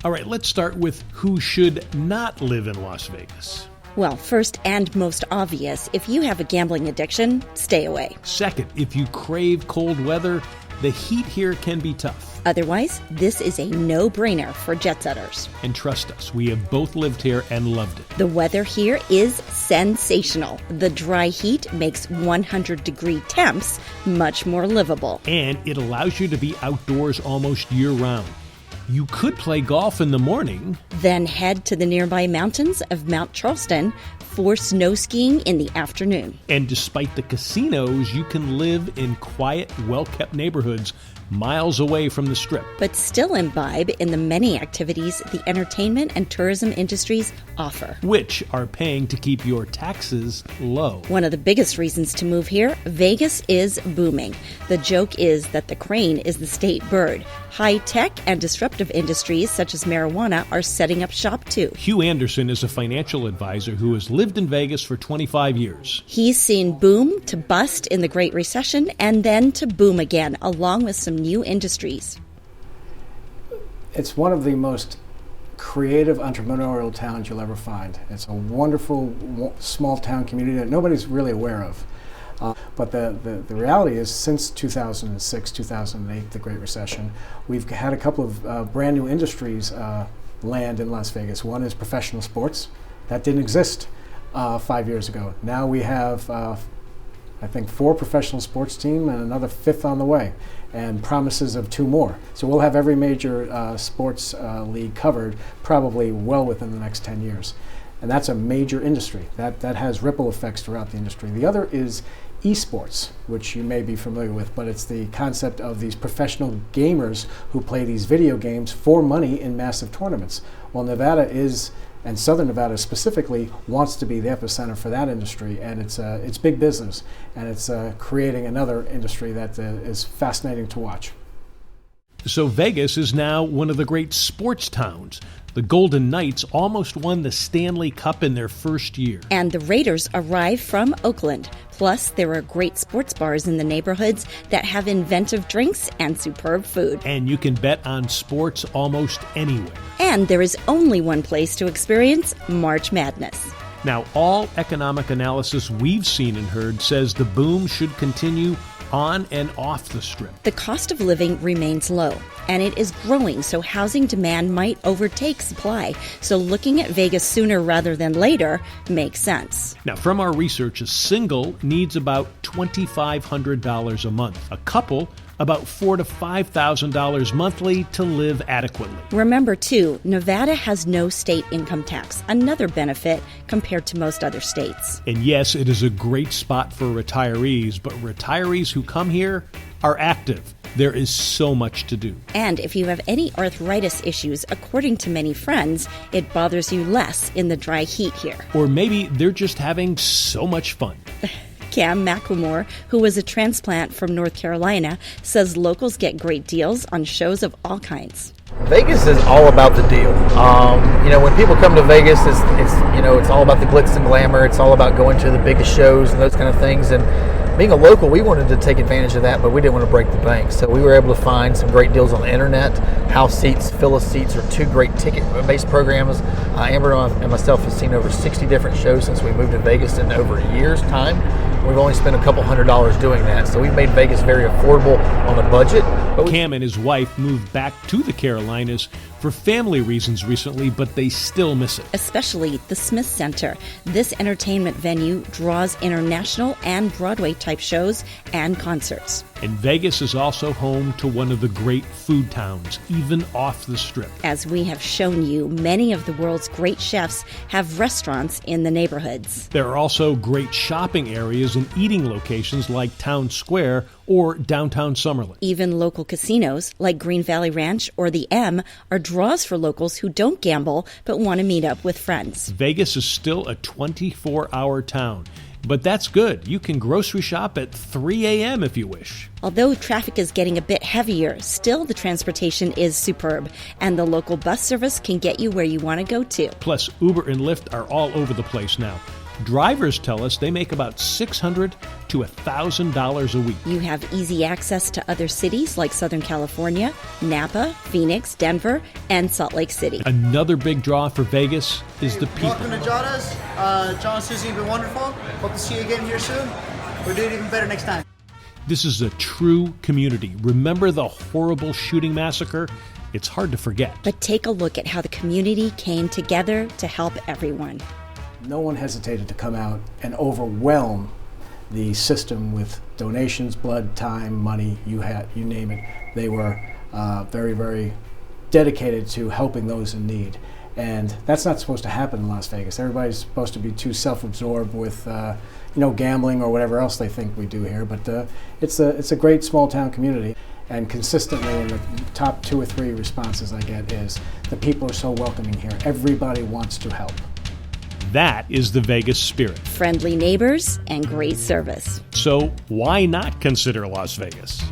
All right, let's start with who should not live in Las Vegas. Well, first and most obvious, if you have a gambling addiction, stay away. Second, if you crave cold weather, the heat here can be tough. Otherwise, this is a no-brainer for Jetsetters. And trust us, we have both lived here and loved it. The weather here is sensational. The dry heat makes 100-degree temps much more livable. And it allows you to be outdoors almost year-round. You could play golf in the morning. Then head to the nearby mountains of Mount Charleston for snow skiing in the afternoon. And despite the casinos, you can live in quiet, well-kept neighborhoods miles away from the Strip. But still imbibe in the many activities the entertainment and tourism industries offer, which are paying to keep your taxes low. One of the biggest reasons to move here, Vegas is booming. The joke is that the crane is the state bird. High-tech and disruptive industries such as marijuana are setting up shop too. Hugh Anderson is a financial advisor who has lived in Vegas for 25 years. He's seen boom to bust in the Great Recession and then to boom again, along with some new industries. It's one of the most creative entrepreneurial towns you'll ever find. It's a wonderful small town community that nobody's really aware of. But the reality is, since 2006, 2008, the Great Recession, we've had a couple of brand new industries land in Las Vegas. One is professional sports. That didn't exist 5 years ago. Now we have, I think, 4 professional sports teams and another 5th on the way, and promises of 2 more. So we'll have every major sports league covered probably well within the next 10 years. And that's a major industry. That has ripple effects throughout the industry. The other is esports, which you may be familiar with, but it's the concept of these professional gamers who play these video games for money in massive tournaments. Well, Nevada is, and Southern Nevada specifically, wants to be the epicenter for that industry, and it's big business, and it's creating another industry that is fascinating to watch. So Vegas is now one of the great sports towns. The Golden Knights almost won the Stanley Cup in their first year. And the Raiders arrive from Oakland. Plus, there are great sports bars in the neighborhoods that have inventive drinks and superb food. And you can bet on sports almost anywhere. And there is only one place to experience March Madness. Now, all economic analysis we've seen and heard says the boom should continue on and off the Strip. The cost of living remains low, and it is growing, so housing demand might overtake supply. So looking at Vegas sooner rather than later makes sense. Now, from our research, a single needs about $2,500 a month. A couple, about $4,000 to $5,000 monthly to live adequately. Remember, too, Nevada has no state income tax, another benefit compared to most other states. And yes, it is a great spot for retirees, but retirees who come here are active. There is so much to do. And if you have any arthritis issues, according to many friends, it bothers you less in the dry heat here. Or maybe they're just having so much fun. Cam McLemore, who was a transplant from North Carolina, says locals get great deals on shows of all kinds. Vegas is all about the deal. When people come to Vegas, it's all about the glitz and glamour. It's all about going to the biggest shows and those kind of things. And being a local, we wanted to take advantage of that, but we didn't want to break the bank. So we were able to find some great deals on the internet. House seats, Phyllis seats are 2 great ticket-based programs. Amber and myself have seen over 60 different shows since we moved to Vegas in over a year's time. We've only spent a couple $100s doing that, so we've made Vegas very affordable on a budget. Cam and his wife moved back to the Carolinas for family reasons recently, but they still miss it. Especially the Smith Center. This entertainment venue draws international and Broadway-type shows and concerts. And Vegas is also home to one of the great food towns, even off the Strip. As we have shown you, many of the world's great chefs have restaurants in the neighborhoods. There are also great shopping areas and eating locations like Town Square or downtown Summerlin. Even local casinos like Green Valley Ranch or the M are draws for locals who don't gamble but want to meet up with friends. Vegas is still a 24-hour town. But that's good. You can grocery shop at 3 a.m. if you wish. Although traffic is getting a bit heavier, still the transportation is superb, and the local bus service can get you where you want to go to. Plus, Uber and Lyft are all over the place now. Drivers tell us they make about $600 to $1,000 a week. You have easy access to other cities like Southern California, Napa, Phoenix, Denver, and Salt Lake City. Another big draw for Vegas is the people. Welcome to Jada's. John and Susie, you've been wonderful. Hope to see you again here soon. We'll do it even better next time. This is a true community. Remember the horrible shooting massacre? It's hard to forget. But take a look at how the community came together to help everyone. No one hesitated to come out and overwhelm the system with donations, blood, time, money, you name it. They were very, very dedicated to helping those in need. And that's not supposed to happen in Las Vegas. Everybody's supposed to be too self-absorbed with gambling or whatever else they think we do here. But it's a great small town community. And consistently in the top 2 or 3 responses I get is the people are so welcoming here. Everybody wants to help. That is the Vegas spirit. Friendly neighbors and great service. So why not consider Las Vegas?